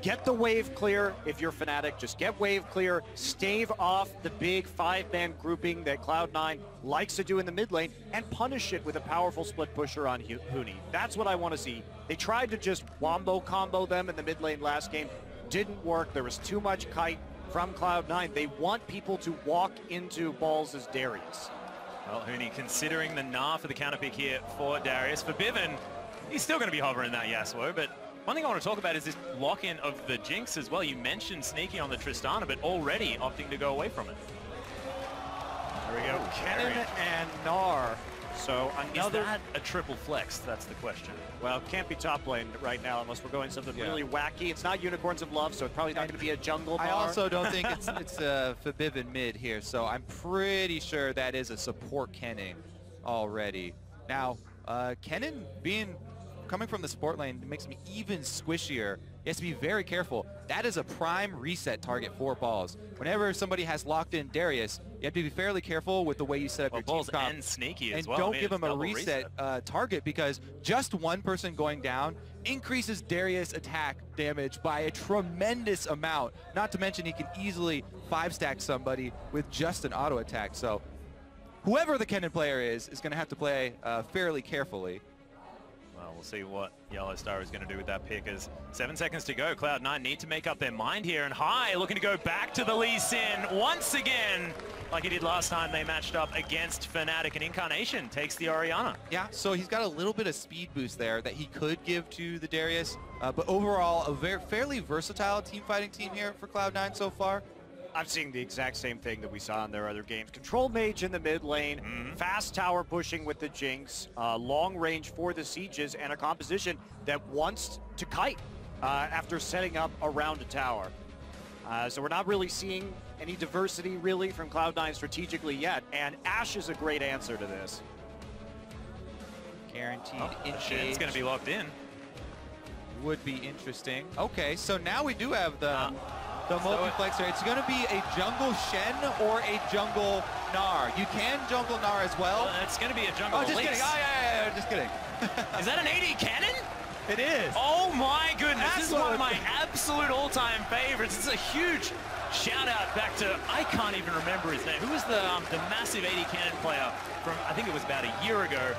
Get the wave clear if you're Fnatic. Just get wave clear. Stave off the big 5-man grouping that Cloud9 likes to do in the mid lane and punish it with a powerful split pusher on Huni. That's what I want to see. They tried to just wombo combo them in the mid lane last game. Didn't work. There was too much kite from Cloud9. They want people to walk into balls as Darius. Well, Huni considering the Gnar for the counter pick here for Darius. For Bivin, he's still going to be hovering that Yasuo, but one thing I want to talk about is this lock-in of the Jinx as well. You mentioned sneaky on the Tristana, but already opting to go away from it. There we go. Kennen and Gnar. So another... Is that a triple flex? That's the question. Well, it can't be top lane right now unless we're going something really wacky. It's not Unicorns of Love, so it's probably not going to be a jungle bar. I also don't think it's Forbidden mid here, so I'm pretty sure that is a support Kennen already. Now, Kennen coming from the support lane makes me even squishier. He has to be very careful. That is a prime reset target for balls. Whenever somebody has locked in Darius, you have to be fairly careful with the way you set up your balls team comp. And sneaky as and well. don't give him a reset target, because just one person going down increases Darius' attack damage by a tremendous amount. Not to mention he can easily 5-stack somebody with just an auto attack. So whoever the Kennen player is going to have to play fairly carefully. Well, we'll see what Yellowstar is going to do with that pick as 7 seconds to go. Cloud9 need to make up their mind here, and Hai looking to go back to the Lee Sin once again, like he did last time they matched up against Fnatic, and Incarnation takes the Orianna. Yeah, so he's got a little bit of speed boost there that he could give to the Darius, but overall a fairly versatile team fighting team here for Cloud9 so far. I'm seeing the exact same thing that we saw in their other games. Control Mage in the mid lane, fast tower pushing with the Jinx, long range for the sieges, and a composition that wants to kite after setting up around a tower. So we're not really seeing any diversity really from Cloud9 strategically yet, and Ashe is a great answer to this. Guaranteed It's going to be locked in. Would be interesting. Okay, so now we do have the multiplexer. It's going to be a jungle Shen or a jungle Gnar. You can jungle Gnar as well. It's going to be a jungle just Elise. kidding. Oh, yeah, just kidding. Is that an AD cannon? It is. Oh my goodness, this is one of my absolute all-time favorites. This is a huge shout out back to, I can't even remember his name. Who was the massive AD cannon player from, I think it was about a year ago.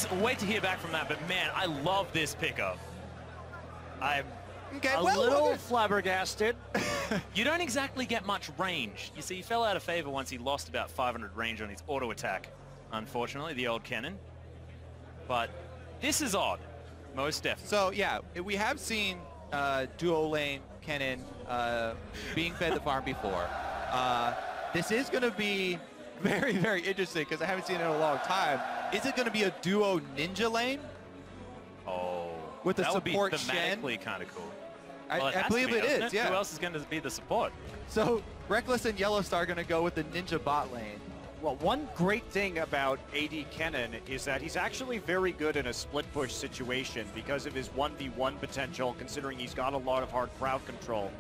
I'll wait to hear back from that, but man, I love this pickup. I'm a little flabbergasted. You don't exactly get much range. You see, he fell out of favor once he lost about 500 range on his auto attack, unfortunately, the old Kennen. But this is odd, most definitely. So yeah, we have seen duo lane Kennen being fed the farm before. This is going to be very, very interesting because I haven't seen it in a long time. Is it going to be a duo ninja lane? Oh, with the support Shen? That would be thematically kind of cool. Well, I believe it is, yeah. Who else is going to be the support? So Reckless and Yellowstar are going to go with the ninja bot lane. Well, one great thing about AD Kennen is that he's actually very good in a split push situation because of his 1v1 potential, considering he's got a lot of hard crowd control.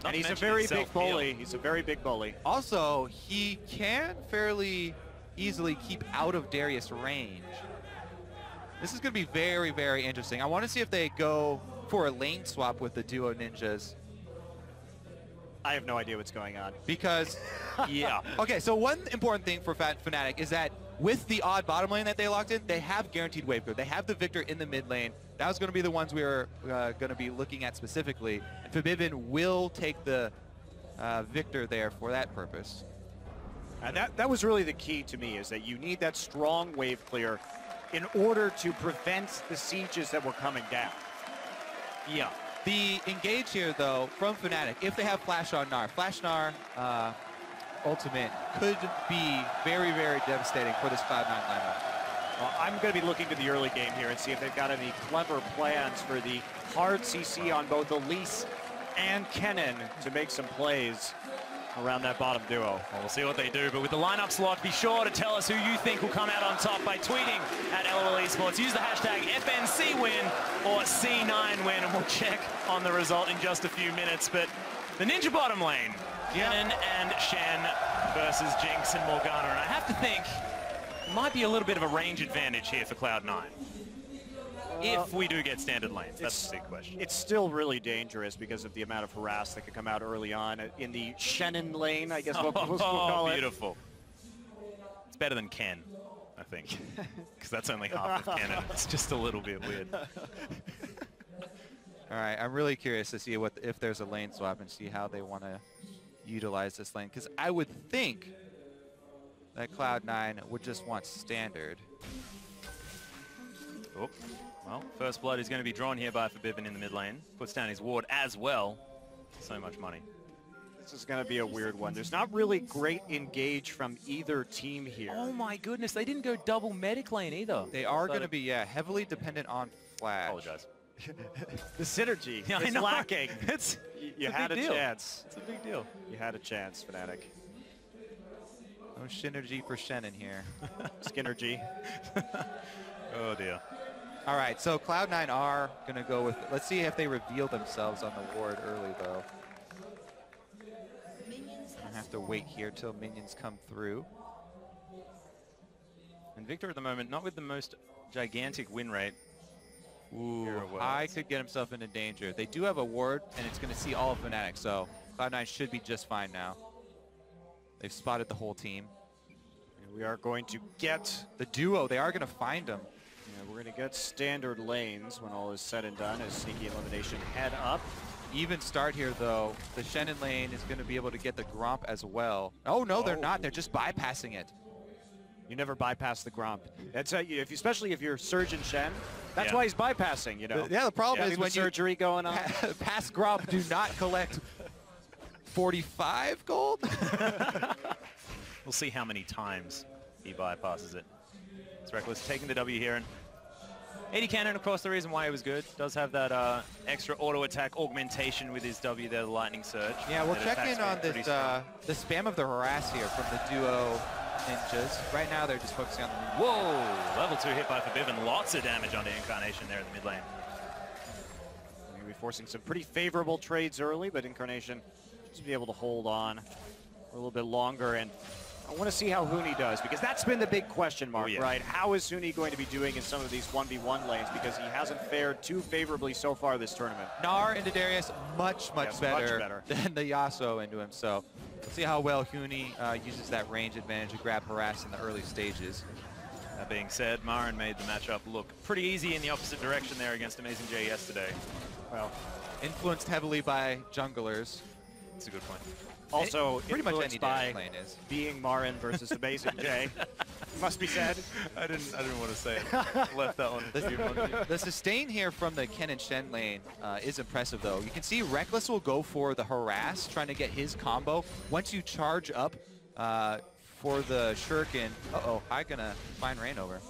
And he's a very big bully. He's a very big bully. Also, he can fairly easily keep out of Darius' range. This is going to be very, very interesting. I want to see if they go for a lane swap with the duo ninjas. I have no idea what's going on. Because, yeah. Okay, so one important thing for Fnatic is that with the odd bottom lane that they locked in, they have guaranteed wave clear. They have the Victor in the mid lane. That was going to be the ones we were going to be looking at specifically. And Forbidden will take the Victor there for that purpose. And that was really the key to me, is that you need that strong wave clear in order to prevent the sieges that were coming down. Yeah. The engage here, though, from Fnatic, if they have Flash on Gnar, Flash Gnar ultimate could be very, very devastating for this Cloud9 lineup. Well, I'm going to be looking to the early game here and see if they've got any clever plans for the hard CC on both Elise and Kennen to make some plays around that bottom duo. Well, we'll see what they do, but with the lineups locked, be sure to tell us who you think will come out on top by tweeting at LOL Esports. Use the hashtag FNC win or C9 win, and we'll check on the result in just a few minutes. But the ninja bottom lane, Kennen and Shen versus Jinx and Morgana, and I have to think it might be a little bit of a range advantage here for Cloud9. if we do get standard lanes? That's the big question. It's still really dangerous because of the amount of harass that could come out early on in the Shannon lane, I guess we'll call it. Beautiful. It's better than Ken, I think, because that's only half of Ken, and it's just a little bit weird. All right, I'm really curious to see if there's a lane swap and see how they want to utilize this lane, because I would think that Cloud9 would just want standard. Oh, well, first blood is going to be drawn here by Forbidden in the mid lane. Puts down his ward as well. So much money. This is going to be a weird one. There's not really great engage from either team here. Oh my goodness, they didn't go double medic lane either. They are going to be, yeah, heavily dependent on flash. Apologize. The synergy is lacking. You had a chance. It's a big deal. You had a chance, Fnatic. No synergy for Shannon here. Skinnergy. Oh dear. All right, so Cloud9 are going to go with, let's see if they reveal themselves on the ward early, though. I have to wait here till minions come through. And Victor at the moment, not with the most gigantic win rate. Ooh, I could get himself into danger. They do have a ward, and it's going to see all of Fnatic, so Cloud9 should be just fine now. They've spotted the whole team. And we are going to get the duo. They are going to find them. Yeah, we're going to get standard lanes when all is said and done as Sneaky Elimination head up. Even start here, though. The Shannon lane is going to be able to get the Gromp as well. Oh, no, they're not. They're just bypassing it. You never bypass the Gromp. That's especially if you're Surgeon Shen. That's why he's bypassing, you know. Yeah, the problem is when surgery going on. Pass Gromp do not collect 45 gold. We'll see how many times he bypasses it. It's Reckless taking the W here, and 80 cannon, of course, the reason why he was good. Does have that extra auto attack augmentation with his W there, the lightning surge. Yeah, we'll check in on this the spam of the harass here from the duo ninjas. Right now, they're just focusing on the... Whoa! Level 2 hit by Forbidden. Lots of damage onto Incarnation there in the mid lane. We're going to be forcing some pretty favorable trades early, but Incarnation just be able to hold on for a little bit longer. And I want to see how Huni does, because that's been the big question mark, right? How is Huni going to be doing in some of these 1v1 lanes, because he hasn't fared too favorably so far this tournament. Gnar into Darius, much better than the Yasuo into him. So let's see how well Huni uses that range advantage to grab harass in the early stages. That being said, Marin made the matchup look pretty easy in the opposite direction there against Amazing J yesterday. Well, influenced heavily by junglers. That's a good point. Also, pretty much any by lane is being Marin versus Amazing J. Must be said. I didn't want to say it. Left that one. The sustain here from the Ken and Shen lane is impressive, though. You can see Reckless will go for the harass, trying to get his combo. Once you charge up for the Shuriken, I'm gonna find rain over.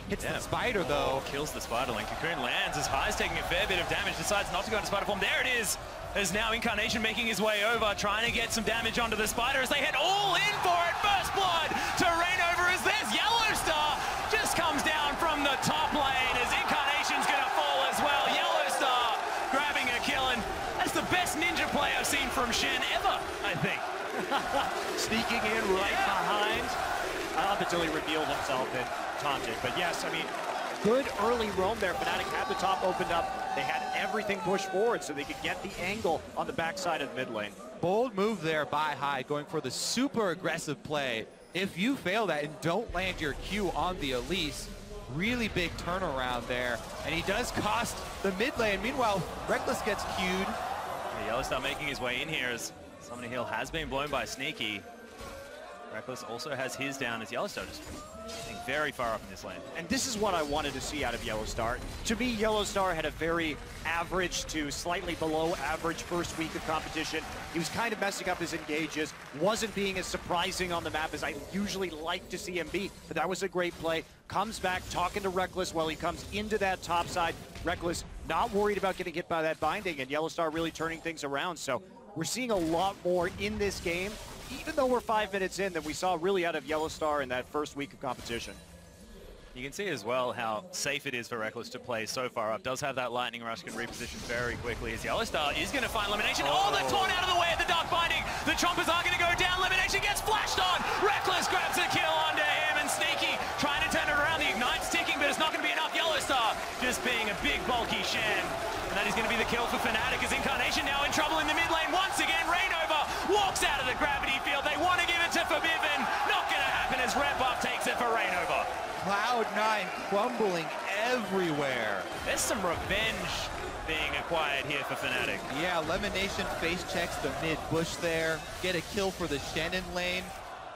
Hits the spider, though. Kills the spider link. Cocoon lands as High's taking a fair bit of damage, decides not to go into spider form. There it is. As now Incarnation making his way over, trying to get some damage onto the spider as they head all in for it. First blood to reign over as there's Yellowstar. Just comes down from the top lane as Incarnation's going to fall as well. Yellowstar grabbing a kill, and that's the best ninja play I've seen from Shen ever, I think. Sneaking in right behind. Up until he revealed himself and taunted. But yes, I mean, good early roam there. Fnatic had the top opened up. They had everything pushed forward so they could get the angle on the backside of the mid lane. Bold move there by High, going for the super aggressive play. If you fail that and don't land your Q on the Elise, really big turnaround there. And he does cost the mid lane. Meanwhile, Reckless gets Q'd. Yellowstar making his way in here as Summoning Hill has been blown by Sneaky. Reckless also has his down as Yellowstar just getting very far up in this lane. And this is what I wanted to see out of Yellowstar. To me, Yellowstar had a very average to slightly below average first week of competition. He was kind of messing up his engages, wasn't being as surprising on the map as I usually like to see him be, but that was a great play. Comes back talking to Reckless while he comes into that top side. Reckless not worried about getting hit by that binding, and Yellowstar really turning things around. So we're seeing a lot more in this game, even though we're 5 minutes in, than we saw really out of Yellowstar in that first week of competition. You can see as well how safe it is for Reckless to play so far up. Does have that lightning rush, can reposition very quickly as Yellowstar is going to find elimination. Oh, the taunt out of the way at the dark binding. The chompers are going to go down. Elimination gets flashed on. Reckless grabs a kill onto him, and Sneaky trying to turn it around. The ignite's ticking, but it's not going to be enough. Yellowstar just being a bit the kill for Fnatic as Incarnation now in trouble in the mid lane. Once again, Rainover walks out of the gravity field. They want to give it to Forbidden. Not going to happen as Red Buff takes it for Rainover. Cloud9 crumbling everywhere. There's some revenge being acquired here for Fnatic. Yeah, Lemonation face checks the mid bush there. Get a kill for the Shannon lane.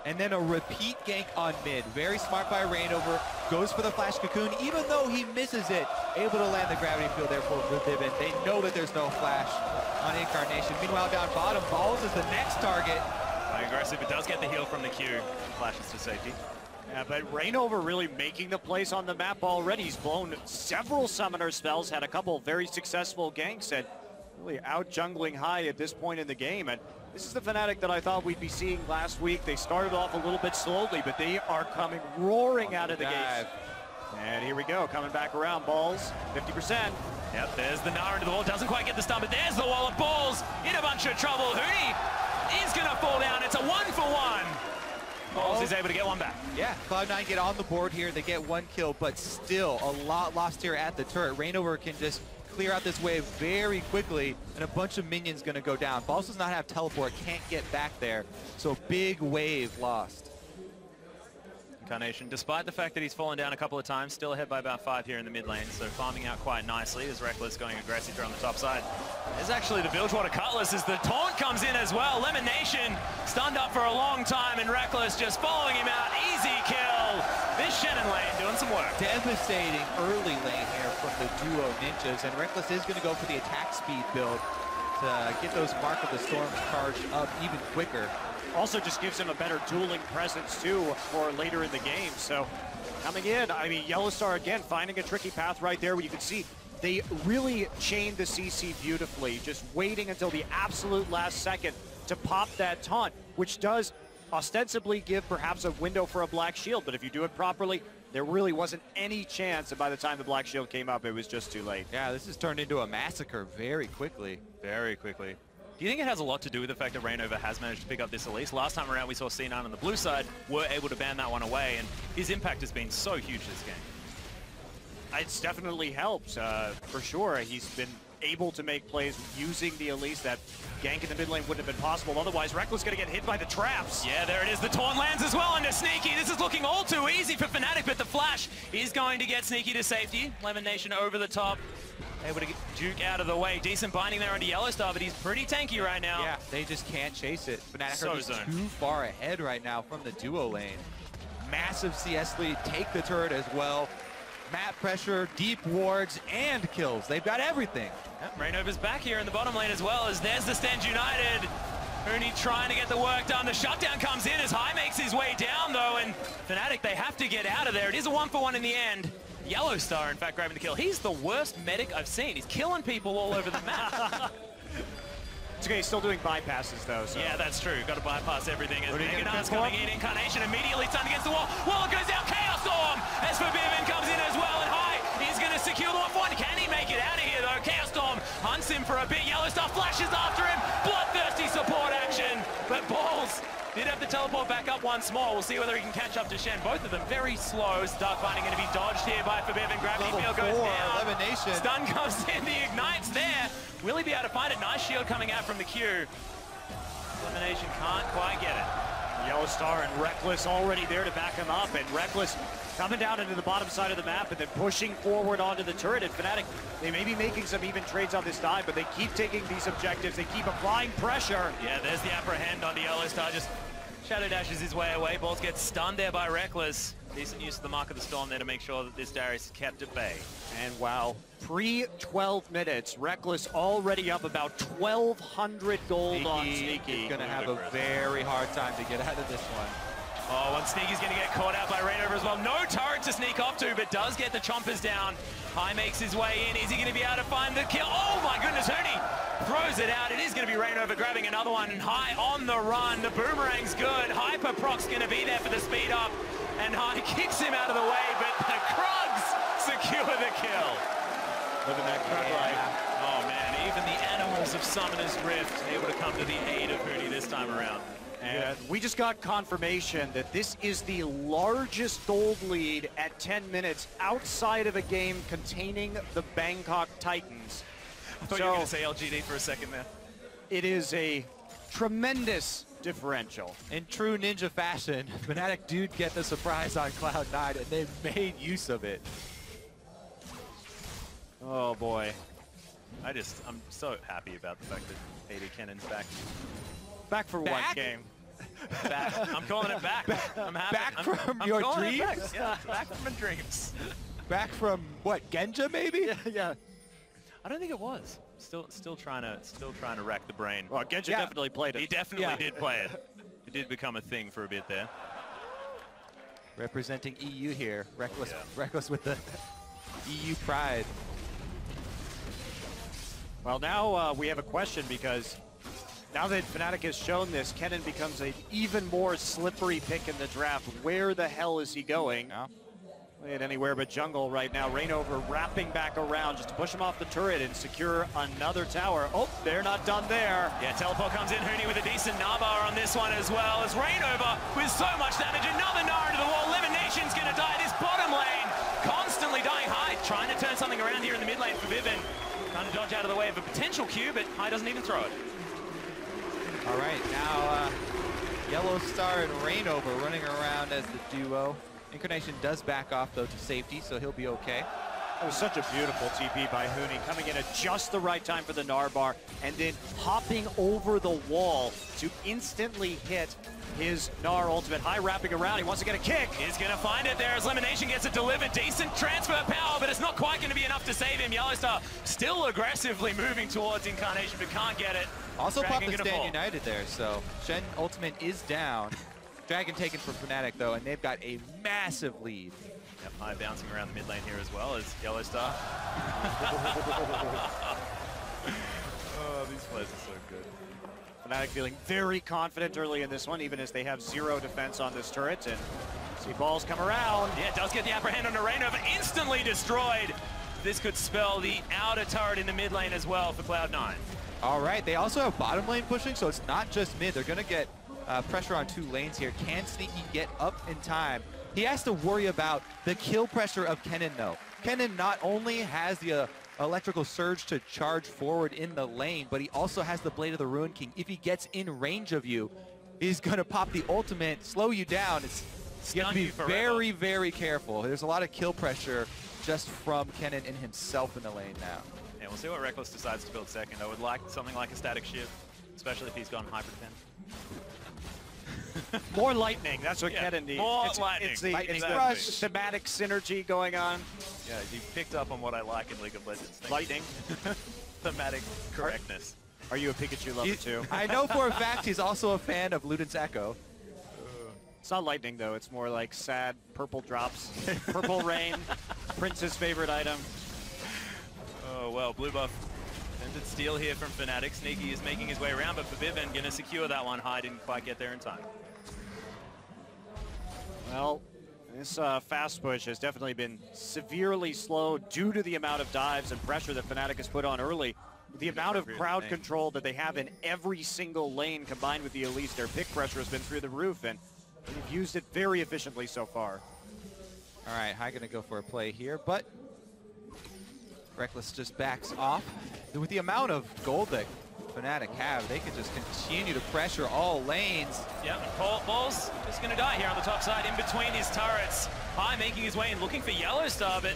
And then a repeat gank on mid. Very smart by Rainover. Goes for the flash cocoon, even though he misses it. Able to land the gravity field there for Forbidden. They know that there's no flash on Incarnation. Meanwhile, down bottom, Balls is the next target. Aggressive, it does get the heal from the Q. Flashes to safety. Yeah, but Rainover really making the place on the map already. He's blown several summoner spells, had a couple very successful ganks, and really out jungling high at this point in the game. And this is the Fnatic that I thought we'd be seeing last week. They started off a little bit slowly, but they are coming roaring out of the gates. And here we go, coming back around. Balls, 50%. Yep, there's the Nara into the wall. Doesn't quite get the stun, but there's the wall of Balls. In a bunch of trouble. Huni is going to fall down. It's a 1-for-1. Balls is able to get one back. Yeah, Cloud9 get on the board here. They get one kill, but still a lot lost here at the turret. Rainover can just clear out this wave very quickly, and a bunch of minions going to go down. Balls does not have teleport, can't get back there, so big wave lost. Incarnation, despite the fact that he's fallen down a couple of times, still ahead by about 5 here in the mid lane, so farming out quite nicely as Reckless going aggressive here on the top side. There's actually the Bilgewater Cutlass as the taunt comes in as well. Lemonation stunned up for a long time, and Reckless just following him out. Easy kill. This Shannon lane doing some work. Devastating early lane here from the duo ninjas, and Reckless is going to go for the attack speed build to get those Mark of the Storms charged up even quicker. Also just gives him a better dueling presence too for later in the game. So coming in, I mean, Yellowstar again finding a tricky path right there where you can see they really chained the CC beautifully, just waiting until the absolute last second to pop that taunt, which does ostensibly give perhaps a window for a Black Shield, but if you do it properly, there really wasn't any chance, and by the time the Black Shield came up, it was just too late. Yeah, this has turned into a massacre very quickly. Very quickly. Do you think it has a lot to do with the fact that Rainover has managed to pick up this Elise? Last time around we saw C9 on the blue side were able to ban that one away, and his impact has been so huge this game. It's definitely helped, for sure. He's been able to make plays using the Elise. That gank in the mid lane wouldn't have been possible. Otherwise, Reckless going to get hit by the traps. Yeah, there it is. The taunt lands as well into Sneaky. This is looking all too easy for Fnatic, but the flash is going to get Sneaky to safety. Lemonation over the top. Able to get Duke out of the way. Decent binding there onto Yellowstar, but he's pretty tanky right now. Yeah, they just can't chase it. Fnatic So are just too far ahead right now from the duo lane. Massive CS lead, take the turret as well. Map pressure, deep wards, and kills. They've got everything. Yep, Rainover's back here in the bottom lane as well, as there's the Stand United. Huni trying to get the work done. The shutdown comes in as High makes his way down, though, and Fnatic, they have to get out of there. It is a 1-for-1 in the end. Yellowstar, in fact, grabbing the kill. He's the worst medic I've seen. He's killing people all over the map. It's okay, he's still doing bypasses, though. So. Yeah, that's true. Got to bypass everything. As Meganard's coming in, Incarnation immediately stunned against the wall. Wall goes down, Chaos Storm! As Forbidden comes in as well, and High is going to secure the 1-for-1. Can he make it out of here, though? Chaos Storm hunts him for a bit. Yellowstar flashes after him. Bloodthirsty support action. But Balls did have to teleport back up once more. We'll see whether he can catch up to Shen. Both of them very slow. Dark Binding going to be dodged here by Forbidden. Gravity field goes down. Elimination. Stun comes in. The Ignites there. Will he be able to find it? Nice shield coming out from the Q. Elimination can't quite get it. Yellowstar and Reckless already there to back him up, and Reckless coming down into the bottom side of the map and then pushing forward onto the turret. And Fnatic, they may be making some even trades on this dive, but they keep taking these objectives. They keep applying pressure. Yeah, there's the apprehend onto Yellowstar. Just shadow dashes his way away. Balls gets stunned there by Reckless. Decent use of the Mark of the Storm there to make sure that this Darius is kept at bay. And wow, pre-12 minutes, Reckless already up about 1,200 gold on Sneaky. He's going to have a very hard time to get out of this one. Oh, and Sneaky's going to get caught out by Rainover as well. No turret to sneak off to, but does get the chompers down. High makes his way in. Is he going to be able to find the kill? Oh my goodness, Huni throws it out. It is going to be Rainover grabbing another one. High on the run. The boomerang's good. Hyper Proc's going to be there for the speed up. And High kicks him out of the way, but the Krugs secure the kill. Living that Krug life. Oh man, even the animals of Summoner's Rift able to come to the aid of Huni this time around. And we just got confirmation that this is the largest gold lead at 10 minutes outside of a game containing the Bangkok Titans. I thought you were going to say LGD for a second there. It is a tremendous differential. In true ninja fashion, Fnatic do get the surprise on Cloud9, and they've made use of it. Oh boy. I'm so happy about the fact that AD Cannon's back. Back for one game. Back. I'm calling it back. I'm happy. Back from your dreams? Back. Yeah, back from my dreams. Back from what, Genja maybe? Yeah. I don't think it was. Still trying to rack the brain. Well, Genja definitely played it. He definitely did play it. It did become a thing for a bit there. Representing EU here. Reckless with the EU pride. Well, now we have a question, because now that Fnatic has shown this, Kennen becomes an even more slippery pick in the draft. Where the hell is he going? Yeah. Play it anywhere but jungle right now. Reignover wrapping back around just to push him off the turret and secure another tower. Oh, they're not done there. Yeah, teleport comes in. Huni with a decent Nabbar on this one as well. As Reignover with so much damage. Another Nara into the wall. Elimination's going to die. This bottom lane constantly dying. Hyde trying to turn something around here in the mid lane for Vivin. Trying to dodge out of the way of a potential Q, but Hyde doesn't even throw it. All right, now Yellow Star and Reignover running around as the duo. Incarnation does back off, though, to safety, so he'll be okay. It was such a beautiful TP by Huni, coming in at just the right time for the Narbar, and then hopping over the wall to instantly hit his Gnar ultimate. High wrapping around, he wants to get a kick. He's going to find it there as Elimination gets it delivered. Decent transfer power, but it's not quite going to be enough to save him. Yellowstar still aggressively moving towards Incarnation, but can't get it. Also popped the Stand United there, so Shen ultimate is down. Dragon taken from Fnatic, though, and they've got a massive lead. Yep, High bouncing around the mid lane here as well as Yellowstar. Oh, these plays are so good. Fnatic feeling very confident early in this one, even as they have zero defense on this turret, and see balls come around. Yeah, it does get the upper hand on Reignover, instantly destroyed. This could spell the outer turret in the mid lane as well for Cloud9. All right, they also have bottom lane pushing, so it's not just mid. They're going to get pressure on two lanes here. Can Sneaky get up in time? He has to worry about the kill pressure of Kennen, though. Kennen not only has the electrical surge to charge forward in the lane, but he also has the Blade of the Ruin King. If he gets in range of you, he's going to pop the ultimate, slow you down. You have to be very, very careful. There's a lot of kill pressure just from Kennen and himself in the lane now. Yeah, we'll see what Reckless decides to build second. I would like something like a static shift, especially if he's gone hyper defend. More lightning, that's what Kennen needs. More lightning. It's the thematic synergy going on. Yeah, you picked up on what I like in League of Legends. Lightning. Thematic correctness. Are you a Pikachu lover too? I know for a fact he's also a fan of Luden's Echo. It's not lightning though, it's more like sad purple drops. Purple rain, Prince's favorite item. Oh well, blue buff. Attempted steal here from Fnatic. Sneaky is making his way around, but for Vivin, gonna secure that one. High didn't quite get there in time. Well, this fast push has definitely been severely slow due to the amount of dives and pressure that Fnatic has put on early. The amount of crowd control that they have in every single lane combined with the Elise, their pick pressure has been through the roof, and they've used it very efficiently so far. All right, High gonna go for a play here, but Reckless just backs off. With the amount of gold that Fnatic have, they could just continue to pressure all lanes. Yeah, Ball's just going to die here on the top side in between his turrets. High making his way in, looking for Yellowstar, but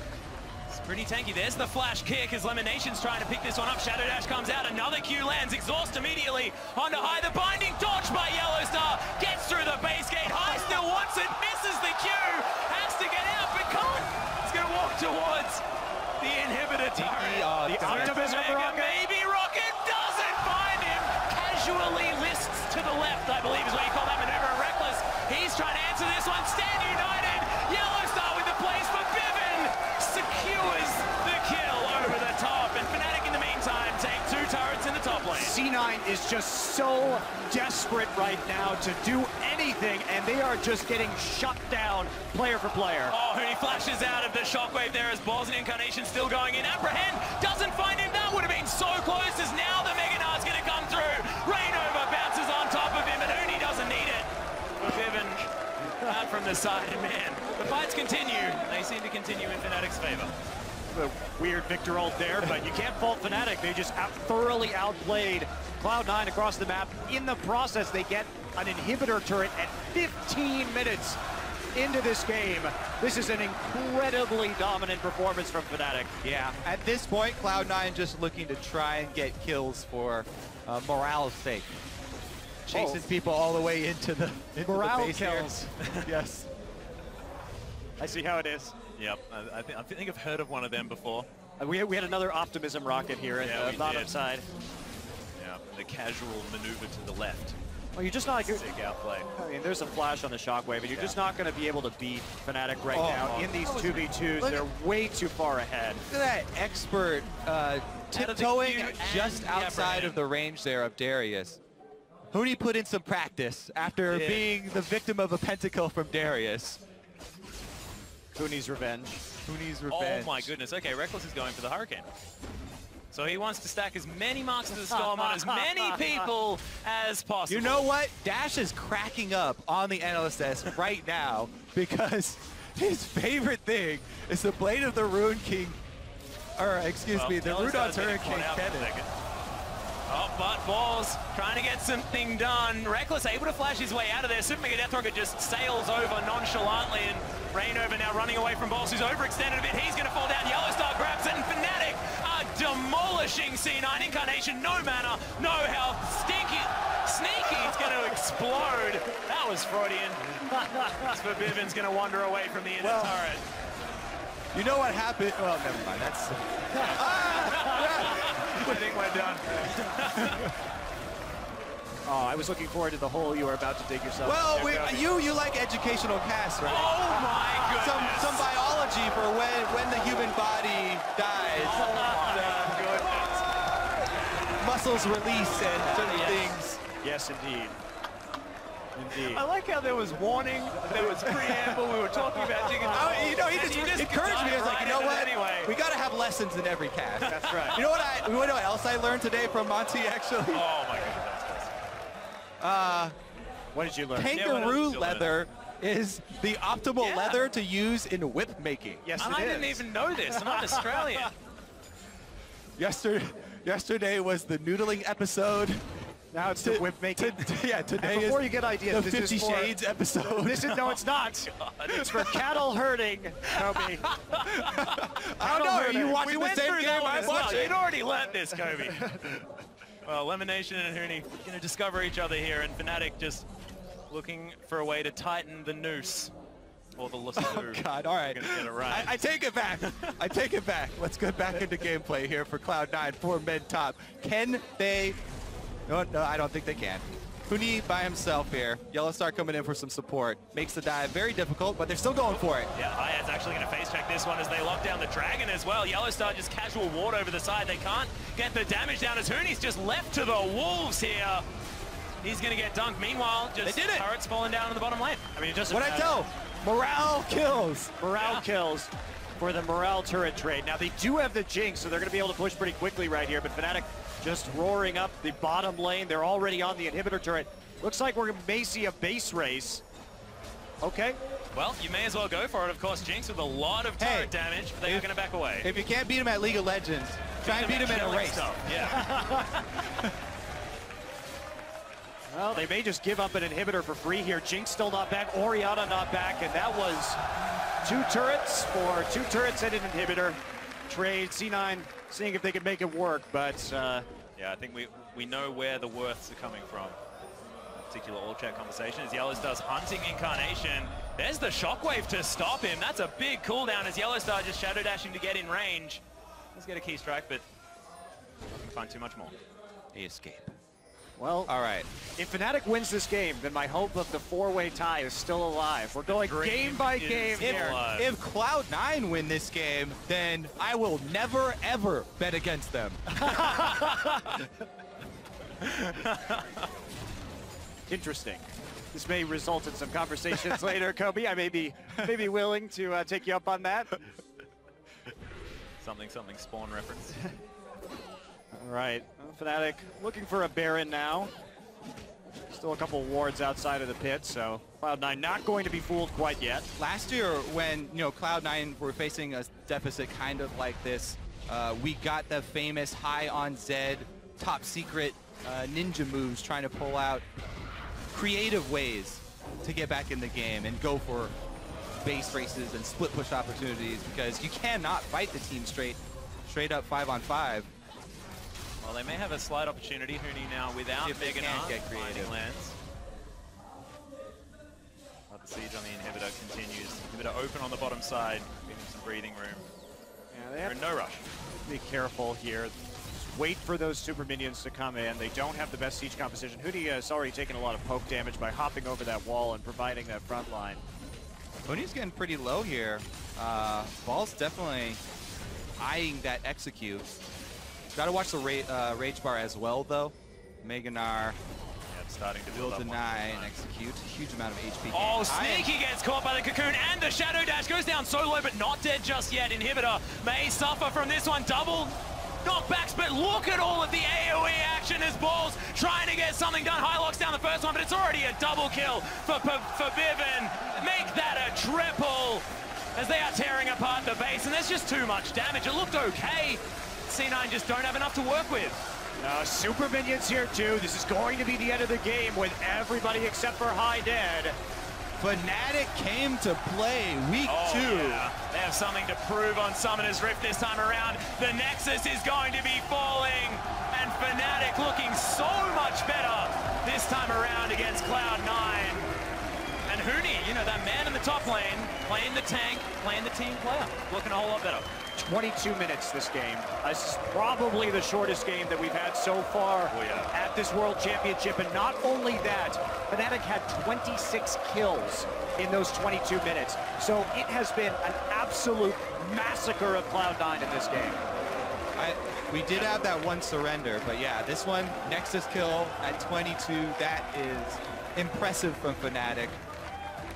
it's pretty tanky. There's the flash kick as Elimination's trying to pick this one up. Shadow Dash comes out, another Q lands, exhaust immediately onto High. The binding dodge by Yellowstar, gets through the base gate. High still wants it, misses the Q, has to get out, but can't. It's going to walk towards the inhibitor turret. The optimism of Rocket. Maybe Rocket doesn't find him. Casually lists to the left, I believe is what you call that maneuver. Reckless, he's trying to answer this one. Stand United. Yellowstar with the plays for Vivin. Secures the kill over the top. And Fnatic in the meantime take two turrets in the top lane. C9 is just so desperate right now to do anything, and they are just getting shut down player for player. Oh, Huni flashes out of the shockwave there as Balls and Incarnation still going in. Apprehend doesn't find him. That would have been so close as now the Mega Gnar's going to come through. Reignover bounces on top of him, and Huni doesn't need it. Vivin out from the side, and man, the fights continue. They seem to continue in Fnatic's favor. a weird Victor ult there, but you can't fault Fnatic. They just thoroughly outplayed Cloud9 across the map. In the process, they get an inhibitor turret at 15 minutes into this game. This is an incredibly dominant performance from Fnatic. Yeah, at this point, Cloud9 just looking to try and get kills for morale's sake. Chasing people all the way into the base kills. Yes. I see how it is. Yep, I think I've heard of one of them before. We had another optimism rocket here at the bottom side. Yeah, the casual maneuver to the left. Well, you're just not... Sick outplay. I mean, there's a flash on the shockwave, and you're just not going to be able to beat Fnatic right now in these 2v2s. They're way too far ahead. Look at that expert tiptoeing just outside of the range there of Darius. Huni put in some practice after being the victim of a pentakill from Darius. Huni's revenge. Huni's revenge. Oh my goodness. Okay, Reckless is going for the Hurricane. So he wants to stack as many marks of the storm on as many people as possible. You know what? Dash is cracking up on the NLSS right now because his favorite thing is the Blade of the Rune King, or excuse me, the Rudon's Hurricane Cannon. Oh, but Balls trying to get something done. Reckless able to flash his way out of there. Super Mega Death Rocket just sails over nonchalantly, and Rainover now running away from Balls, who's overextended a bit. He's going to fall down. Yellowstar grabs it, and Fnatic are demolishing C9. Incarnation, no mana, no health. Sneaky, it's going to explode. That was Freudian. Forbidden's going to wander away from the inner turret. You know what happened? Well, never mind. That's... I think we're done. Oh, I was looking forward to the hole you were about to dig yourself. Well, you like educational casts, right? Oh my goodness. Some biology for when the human body dies. Muscles release and certain things. Yes, indeed. Indeed. I like how there was warning, there was preamble, we were talking about digging. You know, he just encouraged me. He was like, you know what? Anyway. We got to have lessons in every cast. That's right. You know what else I learned today from Monty, actually? Oh my goodness. What did you learn? Kangaroo leather is the optimal leather to use in whip making. Yes, I didn't even know this. I'm not Australian. Yesterday was the noodling episode. Now it's the whip making. Today before you get ideas, the this 50 is for, Shades episode. This is, no, it's not. It's for cattle herding, Kobe. I don't know. Are you watching the same game I'm watching? You'd already learned this, Kobe. Well, Elimination and Huni going to discover each other here, and Fnatic just looking for a way to tighten the noose. Or the lasso. Oh, God. All right. Gonna get it right. I take it back. I take it back. Let's get back into gameplay here for Cloud9 for mid top. Can they... No, I don't think they can. Huni by himself here. Yellowstar coming in for some support. Makes the dive very difficult, but they're still going for it. Yeah, Hayat's actually going to face check this one as they lock down the Dragon as well. Yellowstar just casual ward over the side. They can't get the damage down as Huni's just left to the wolves here. He's going to get dunked. Meanwhile, just turrets falling down in the bottom lane. I mean, it doesn't What'd I tell? Morale kills. Morale kills for the morale turret trade. Now, they do have the Jinx, so they're going to be able to push pretty quickly right here, but Fnatic just roaring up the bottom lane. They're already on the inhibitor turret. Looks like we may see a base race. Okay. Well, you may as well go for it, of course. Jinx with a lot of turret damage, but they are going to back away. If you can't beat him at League of Legends, try and beat him in a race. Yeah. Well, they may just give up an inhibitor for free here. Jinx still not back, Orianna not back, and that was 2 turrets for 2 turrets and an inhibitor. Trade, C9 seeing if they can make it work, but... yeah, I think we know where the worths are coming from. That particular all chat conversation as Yellowstar's hunting Incarnation. There's the shockwave to stop him. That's a big cooldown as Yellowstar just shadow dashing to get in range. Let's get a key strike, but not going to find too much more. He escape. Well, all right. If Fnatic wins this game, then my hope of the 4-way tie is still alive. We're going game by game here. If Cloud9 win this game, then I will never, ever bet against them. Interesting. This may result in some conversations later, Kobe. I may be willing to take you up on that. Something Spawn reference. All right, Fnatic looking for a Baron now. Still a couple wards outside of the pit, so Cloud9 not going to be fooled quite yet. Last year, when Cloud9 were facing a deficit kind of like this, we got the famous high on Zed, top secret ninja moves, trying to pull out creative ways to get back in the game and go for base races and split push opportunities, because you cannot fight the team straight up 5-on-5. Well, they may have a slight opportunity, Huni, now without Mega get creative. lands. But the siege on the inhibitor continues. Inhibitor open on the bottom side, giving some breathing room. Yeah, they They're have in no rush. to be careful here. Just wait for those super minions to come in. They don't have the best siege composition. Huni has already taken a lot of poke damage by hopping over that wall and providing that front line. Huni's getting pretty low here. Ball's definitely eyeing that execute. Got to watch the rage bar as well, though. Meganar Starting to will build up deny and execute. Huge amount of HP. Oh, Sneaky gets caught by the cocoon, and the Shadow Dash goes down so low, but not dead just yet. Inhibitor may suffer from this one. Double knockbacks, but look at all of the AoE action as Balls trying to get something done. High locks down the first one, but it's already a double kill for Bivin. Make that a triple as they are tearing apart the base, and there's just too much damage. It looked okay. C9 just don't have enough to work with. Super minions here too. This is going to be the end of the game with everybody except for High dead. Fnatic came to play week 2. Yeah. They have something to prove on Summoner's Rift this time around. The Nexus is going to be falling, and Fnatic looking so much better this time around against Cloud9. And Huni, that man in the top lane, playing the tank, playing the team player, looking a whole lot better. 22 minutes this game. This is probably the shortest game that we've had so far at this World Championship. And not only that, Fnatic had 26 kills in those 22 minutes. So it has been an absolute massacre of Cloud9 in this game. We did have that one surrender, but yeah, this one, Nexus kill at 22, that is impressive from Fnatic.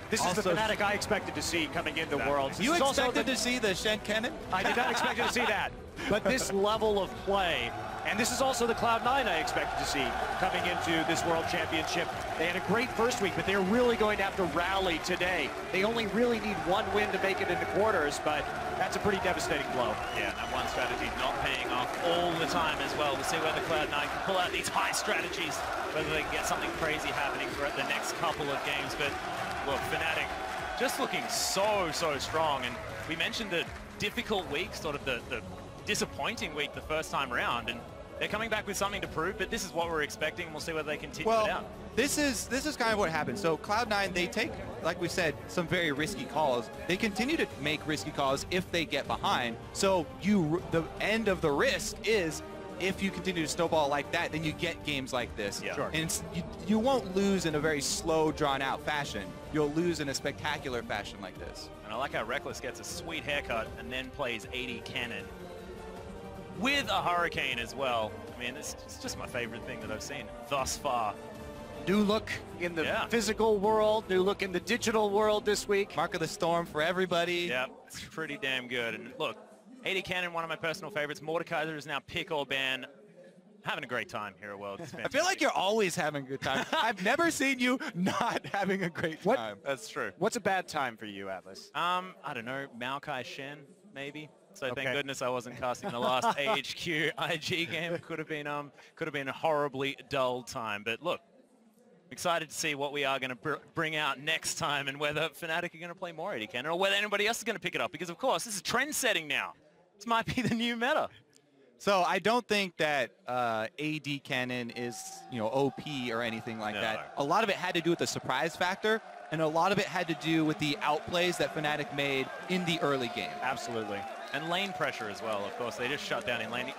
This is the Fnatic I expected to see coming into Worlds. You expected to see the Shen Cannon? I did not expect to see that. But this level of play, and this is also the Cloud9 I expected to see coming into this World Championship. They had a great first week, but they're really going to have to rally today. They only really need one win to make it into quarters, but that's a pretty devastating blow. Yeah, that one strategy not paying off all the time as well. We'll see whether Cloud9 can pull out these high strategies, whether they can get something crazy happening for the next couple of games. But look, Fnatic just looking so strong. And we mentioned the difficult week, sort of the disappointing week the first time around. And they're coming back with something to prove, but this is what we're expecting, and we'll see whether they continue it out. This is kind of what happens. So Cloud9, they take, like we said, some very risky calls. They continue to make risky calls if they get behind. So the end of the risk is, if you continue to snowball like that, then you get games like this. Yeah. Sure. And you won't lose in a very slow, drawn-out fashion. You'll lose in a spectacular fashion like this. And I like how Reckless gets a sweet haircut and then plays 80 Cannon with a Hurricane as well. I mean, it's just my favorite thing that I've seen thus far. New look in the physical world, new look in the digital world this week. Mark of the Storm for everybody. Yeah, it's pretty damn good. And look, 80 Cannon, one of my personal favorites. Mordekaiser is now pick or ban. Having a great time here at World. I feel like you're always having a good time. I've never seen you not having a great time. That's true. What's a bad time for you, Atlas? I don't know, Maokai Shen, maybe. So thank goodness I wasn't casting the last AHQ IG game. Could have been a horribly dull time. But look, excited to see what we are going to bring out next time, and whether Fnatic are going to play more 80 Cannon or whether anybody else is going to pick it up. Because of course, this is trend setting now. This might be the new meta. So I don't think that AD Cannon is, OP or anything like that. A lot of it had to do with the surprise factor, and a lot of it had to do with the outplays that Fnatic made in the early game. Absolutely. And lane pressure as well, of course. They just shut down in lane. You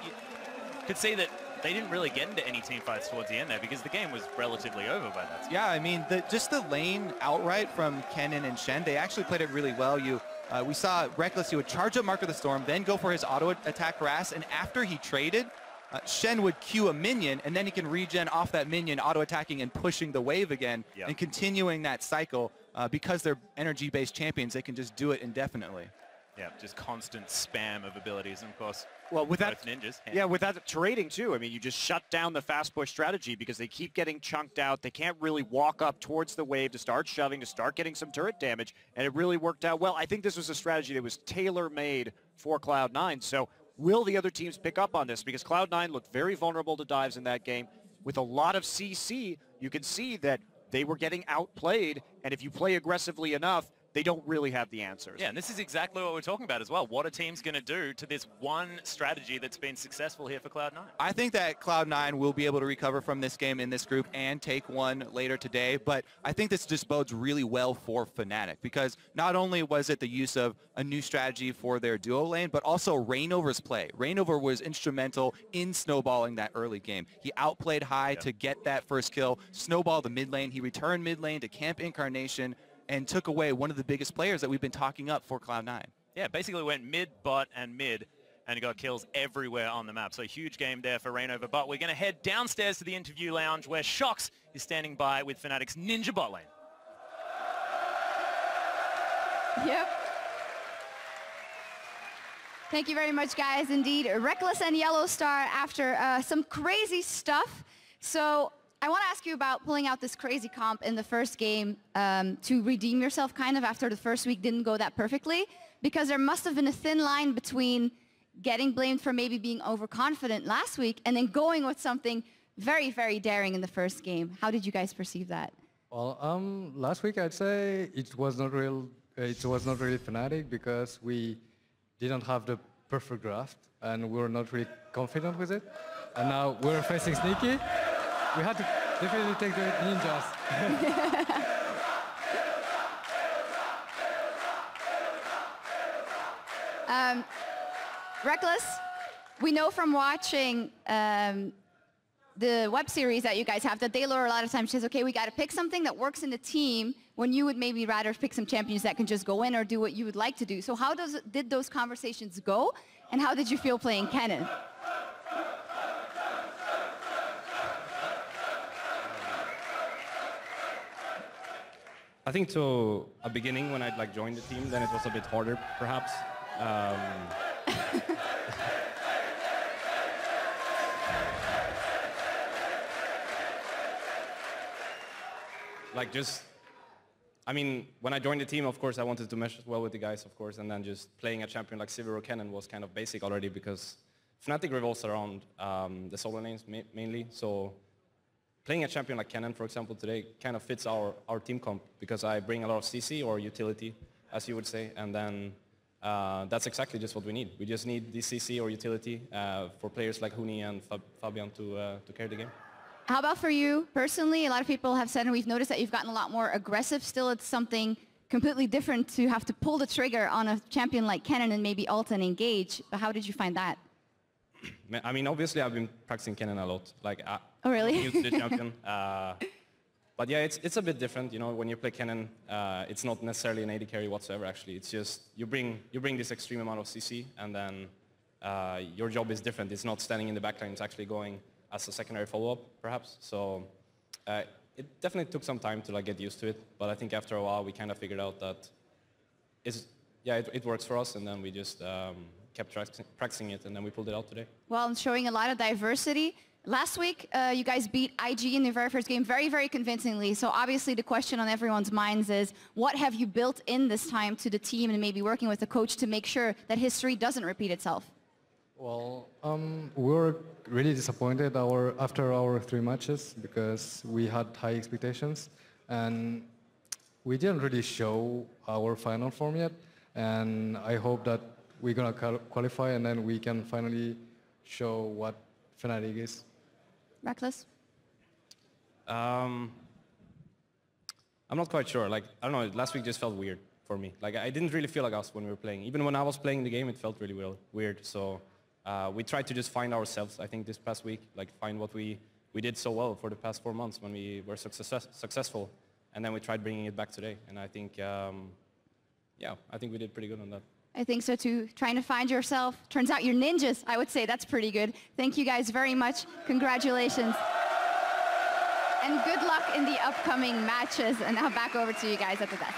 could see that they didn't really get into any team fights towards the end there, because the game was relatively over by that time. Yeah, I mean, just the lane outright from Kennen and Shen, they actually played it really well. We saw Reckless, he would charge up Mark of the Storm, then go for his auto attack harass, and after he traded, Shen would Q a minion, and then he can regen off that minion, auto attacking and pushing the wave again, and continuing that cycle. Because they're energy-based champions, they can just do it indefinitely. Yeah, just constant spam of abilities. And of course, Well, with that, ninjas. yeah, with that trading too. I mean, you just shut down the fast push strategy because they keep getting chunked out. They can't really walk up towards the wave to start shoving, to start getting some turret damage, and it really worked out well. I think this was a strategy that was tailor-made for Cloud9. So will the other teams pick up on this? Because Cloud9 looked very vulnerable to dives in that game. With a lot of CC, you can see that they were getting outplayed, and if you play aggressively enough, they don't really have the answers. Yeah, and this is exactly what we're talking about as well. What are teams going to do to this one strategy that's been successful here for Cloud9? I think that Cloud9 will be able to recover from this game in this group and take one later today, but I think this just bodes really well for Fnatic because not only was it the use of a new strategy for their duo lane, but also Reignover's play. Reignover was instrumental in snowballing that early game. He outplayed High to get that first kill, snowballed the mid lane. He returned mid lane to camp Incarnation and took away one of the biggest players that we've been talking up for Cloud9. Yeah, basically went mid, bot, and mid, and he got kills everywhere on the map. So huge game there for Reignover. But we're going to head downstairs to the interview lounge where Shox is standing by with Fnatic's Ninja bot lane. Yep. Thank you very much, guys. Indeed, Reckless and Yellow Star after some crazy stuff. So I want to ask you about pulling out this crazy comp in the first game to redeem yourself kind of after the first week didn't go that perfectly, because there must have been a thin line between getting blamed for maybe being overconfident last week and then going with something very, very daring in the first game. How did you guys perceive that? Well, last week I'd say it was not really Fnatic because we didn't have the perfect draft and we were not really confident with it. And now we're facing Sneaky. We had to definitely take the ninjas. Reckless, we know from watching the web series that you guys have that Daylor a lot of times says, okay, we got to pick something that works in the team when you would maybe rather pick some champions that can just go in or do what you would like to do. So how did those conversations go, and how did you feel playing Kennen? I think to a beginning when I'd joined the team, then it was a bit harder, perhaps. I mean, when I joined the team, of course, I wanted to mesh well with the guys, of course, and then just playing a champion like SIEU or Kennen was kind of basic already because Fnatic revolves around the solo lanes mainly, so playing a champion like Kennen, for example, today kind of fits our team comp because I bring a lot of CC or utility, as you would say, and then that's exactly just what we need. We just need the CC or utility for players like Huni and Fabian to carry the game. How about for you personally? A lot of people have said, and we've noticed that you've gotten a lot more aggressive. Still, it's something completely different to have to pull the trigger on a champion like Kennen and maybe ult and engage. But how did you find that? I mean, obviously, I've been practicing Kennen a lot. Oh, really? New to the champion. But yeah, it's a bit different. You know, when you play Kennen, it's not necessarily an AD carry whatsoever. Actually, it's just you bring this extreme amount of CC, and then your job is different. It's not standing in the backline. It's actually going as a secondary follow-up, perhaps. So it definitely took some time to get used to it. But I think after a while, we kind of figured out that it works for us, and then we just kept practicing it, and then we pulled it out today. Well, showing a lot of diversity. Last week, you guys beat IG in the very first game very, very convincingly. So obviously the question on everyone's minds is, what have you built in this time to the team and maybe working with the coach to make sure that history doesn't repeat itself? Well, we were really disappointed after our 3 matches because we had high expectations and we didn't really show our final form yet. And I hope that we're going to qualify and then we can finally show what Fnatic is. Reckless? I'm not quite sure. I don't know, last week just felt weird for me. I didn't really feel like us when we were playing. Even when I was playing the game, it felt really weird. So we tried to just find ourselves, I think, this past week, find what we did so well for the past 4 months when we were successful. And then we tried bringing it back today. And I think, yeah, I think we did pretty good on that. I think so too. Trying to find yourself. Turns out you're ninjas. I would say that's pretty good. Thank you guys very much. Congratulations. And good luck in the upcoming matches. And now back over to you guys at the desk.